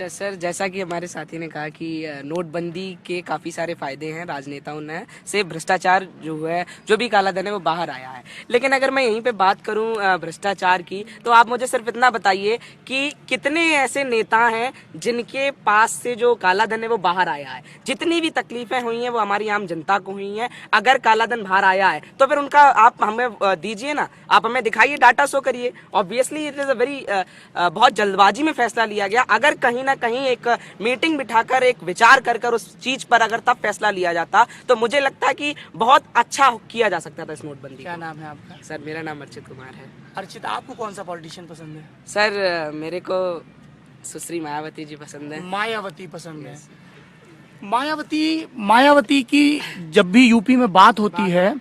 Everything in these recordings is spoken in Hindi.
सर, जैसा कि हमारे साथी ने कहा कि नोटबंदी के काफ़ी सारे फायदे हैं राजनेताओं ने से भ्रष्टाचार जो है, जो भी काला धन है वो बाहर आया है। लेकिन अगर मैं यहीं पे बात करूं भ्रष्टाचार की, तो आप मुझे सिर्फ इतना बताइए कि कितने ऐसे नेता हैं जिनके पास से जो काला धन है वो बाहर आया है। जितनी भी तकलीफें हुई हैं वो हमारी आम जनता को हुई हैं। अगर काला धन बाहर आया है तो फिर उनका आप हमें दीजिए ना, आप हमें दिखाइए, डाटा शो करिए। Obviously it is a very बहुत जल्दबाजी में फैसला लिया गया। अगर कहीं ना कहीं एक मीटिंग बिठाकर एक विचार कर कर उस चीज पर अगर तब फैसला लिया जाता तो मुझे लगता है कि बहुत अच्छा किया जा सकता था इस नोटबंदी। क्या नाम है आपका? सर, मेरा नाम अर्चित कुमार है। अर्चित, आपको कौन सा पॉलिटिशियन पसंद है? सर, मेरे को सुश्री मायावती जी पसंद है। मायावती पसंद है। मायावती की जब भी यूपी में बात होती है,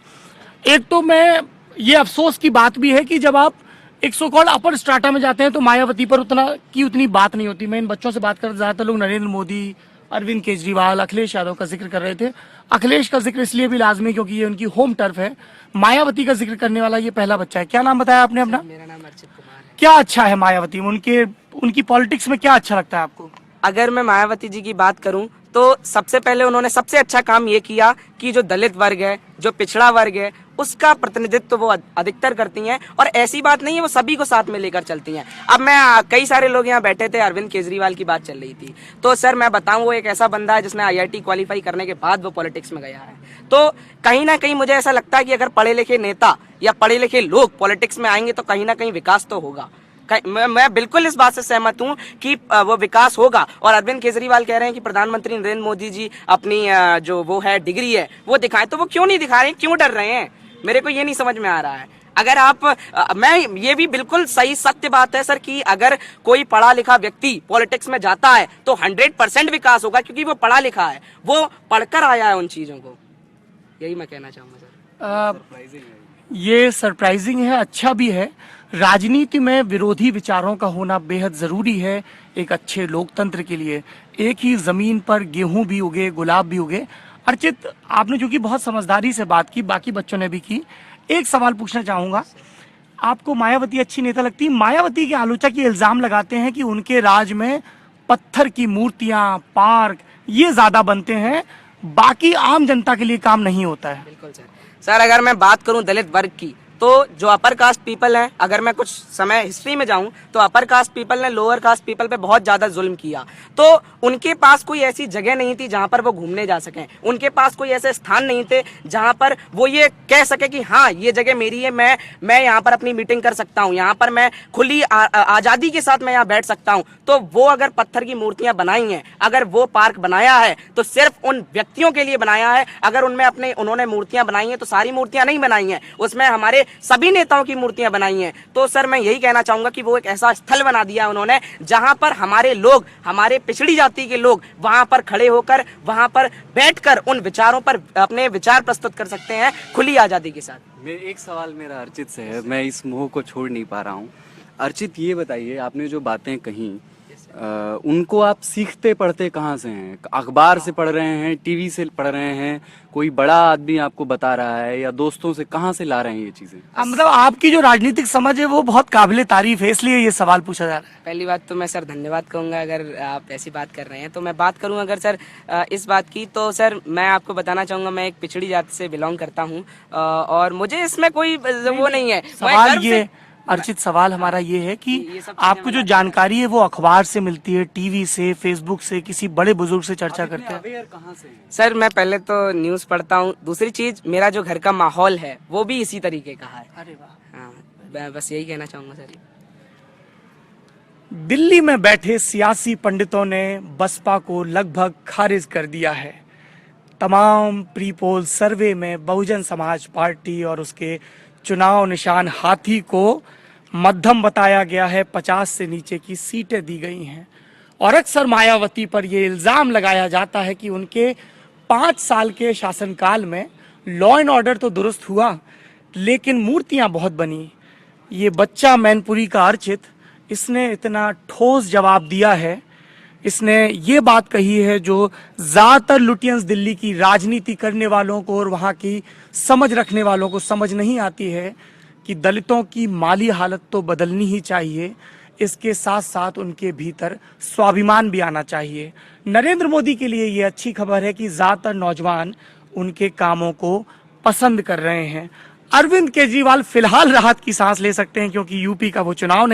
एक तो मैं ये अफसोस की बात भी है कि जब आप एक सो कॉल्ड अपर स्ट्राटा में जाते हैं तो मायावती पर उतनी बात नहीं होती। मैं इन बच्चों से बात कर, ज्यादातर लोग नरेंद्र मोदी, अरविंद केजरीवाल, अखिलेश यादव का जिक्र कर रहे थे। अखिलेश का जिक्र इसलिए भी लाजमी क्योंकि ये उनकी होम टर्फ है। मायावती का जिक्र करने वाला ये पहला बच्चा है। क्या नाम बताया आपने अपना? मेरा नाम अर्चित कुमार है। क्या अच्छा है मायावती में? उनकी पॉलिटिक्स में क्या अच्छा लगता है आपको? अगर मैं मायावती जी की बात करूं तो सबसे पहले उन्होंने सबसे अच्छा काम ये किया कि जो दलित वर्ग है, जो पिछड़ा वर्ग है, उसका प्रतिनिधित्व वो अधिकतर करती हैं। और ऐसी बात नहीं है, वो सभी को साथ में लेकर चलती हैं। अब मैं कई सारे लोग यहाँ बैठे थे, अरविंद केजरीवाल की बात चल रही थी, तो सर मैं बताऊं वो एक ऐसा बंदा है जिसने IIT क्वालिफाई करने के बाद वो पॉलिटिक्स में गया है। तो कहीं ना कहीं मुझे ऐसा लगता है कि अगर पढ़े लिखे नेता या पढ़े लिखे लोग पॉलिटिक्स में आएंगे तो कहीं ना कहीं विकास तो होगा। मैं बिल्कुल इस बात से सहमत हूं कि वो विकास होगा। और अरविंद केजरीवाल कह रहे हैं कि प्रधानमंत्री नरेंद्र मोदी जी अपनी जो वो है डिग्री है वो दिखाएं, तो वो क्यों नहीं दिखा रहे हैं? क्यों डर रहे हैं? मेरे को ये नहीं समझ में आ रहा है। अगर आप मैं ये भी बिल्कुल सही सत्य बात है सर कि अगर कोई पढ़ा लिखा व्यक्ति पॉलिटिक्स में जाता है तो 100% विकास होगा, क्योंकि वो पढ़ा लिखा है, वो पढ़कर आया है उन चीजों को। यही मैं कहना चाहूंगा सर। ये सरप्राइजिंग है, अच्छा भी है। राजनीति में विरोधी विचारों का होना बेहद जरूरी है एक अच्छे लोकतंत्र के लिए। एक ही जमीन पर गेहूं भी उगे, गुलाब भी उगे। अर्चित, आपने जो कि बहुत समझदारी से बात की, बाकी बच्चों ने भी की, एक सवाल पूछना चाहूंगा। आपको मायावती अच्छी नेता लगती है? मायावती के आलोचक ये इल्जाम लगाते हैं कि उनके राज में पत्थर की मूर्तियां, पार्क ये ज्यादा बनते हैं, बाकी आम जनता के लिए काम नहीं होता है। बिल्कुल सर। सर, अगर मैं बात करूं दलित वर्ग की, तो जो अपर कास्ट पीपल हैं, अगर मैं कुछ समय हिस्ट्री में जाऊं तो अपर कास्ट पीपल ने लोअर कास्ट पीपल पे बहुत ज्यादा जुल्म किया। तो उनके पास कोई ऐसी जगह नहीं थी जहां पर वो घूमने जा सकें। उनके पास कोई ऐसे स्थान नहीं थे जहां पर वो ये कह सके कि हाँ ये जगह मेरी है, मैं यहाँ पर अपनी मीटिंग कर सकता हूँ, यहाँ पर मैं खुली आजादी के साथ मैं यहाँ बैठ सकता हूँ। तो वो अगर पत्थर की मूर्तियां बनाई हैं, अगर वो पार्क बनाया है तो सिर्फ उन व्यक्तियों के लिए बनाया है। अगर उन्होंने मूर्तियां बनाई हैं तो सारी मूर्तियां नहीं बनाई हैं, उसमें हमारे सभी नेताओं की मूर्तियां बनाई हैं। तो सर मैं यही कहना चाहूंगा कि वो एक ऐसा स्थल बना दिया उन्होंने जहां पर हमारे लोग, हमारे पिछड़ी जाति के लोग वहां पर खड़े होकर, वहां पर बैठकर उन विचारों पर अपने विचार प्रस्तुत कर सकते हैं खुली आजादी के साथ। एक सवाल मेरा अर्चित से है, मैं इस मोह को छोड़ नहीं पा रहा हूँ। अर्चित, ये बताइए, आपने जो बातें कही उनको आप सीखते पढ़ते कहाँ से हैं? अखबार से पढ़ रहे हैं, टीवी से पढ़ रहे हैं, कोई बड़ा आदमी आपको बता रहा है, या दोस्तों से? कहाँ से ला रहे हैं ये चीजें? मतलब आपकी जो राजनीतिक समझ है वो बहुत काबिले तारीफ है, इसलिए ये सवाल पूछा जा रहा है। पहली बात तो मैं सर धन्यवाद कहूँगा अगर आप ऐसी बात कर रहे हैं। तो मैं बात करूँ अगर सर इस बात की, तो सर मैं आपको बताना चाहूँगा मैं एक पिछड़ी जाति से बिलोंग करता हूँ और मुझे इसमें कोई वो नहीं है। सवाल ये अर्चित, सवाल हमारा ये है कि आपको जो जानकारी है वो अखबार से मिलती है, टीवी से, फेसबुक से, किसी बड़े बुजुर्ग से चर्चा करते हैं? अवेयर कहाँ से हैं? सर मैं पहले तो न्यूज़ पढ़ता हूँ, दूसरी चीज मेरा जो घर का माहौल है वो भी इसी तरीके का है। अरे वाह। हाँ, मैं बस यही कहना चाहूँगा सर। दिल्ली में बैठे सियासी पंडितों ने बसपा को लगभग खारिज कर दिया है। तमाम प्री पोल सर्वे में बहुजन समाज पार्टी और उसके चुनाव निशान हाथी को मध्यम बताया गया है। 50 से नीचे की सीटें दी गई हैं और अक्सर मायावती पर यह इल्जाम लगाया जाता है कि उनके 5 साल के शासनकाल में लॉ एंड ऑर्डर तो दुरुस्त हुआ लेकिन मूर्तियां बहुत बनी। ये बच्चा मैनपुरी का अर्चित, इसने इतना ठोस जवाब दिया है। इसने ये बात कही है जो ज्यादातर लुटियंस दिल्ली की राजनीति करने वालों को और वहां की समझ रखने वालों को समझ नहीं आती है कि दलितों की माली हालत तो बदलनी ही चाहिए। इसके साथ साथ उनके भीतर स्वाभिमान भी आना चाहिए। नरेंद्र मोदी के लिए ये अच्छी खबर है कि ज़्यादातर नौजवान उनके कामों को पसंद कर रहे हैं। अरविंद केजरीवाल फिलहाल राहत की सांस ले सकते हैं क्योंकि यूपी का वो चुनाव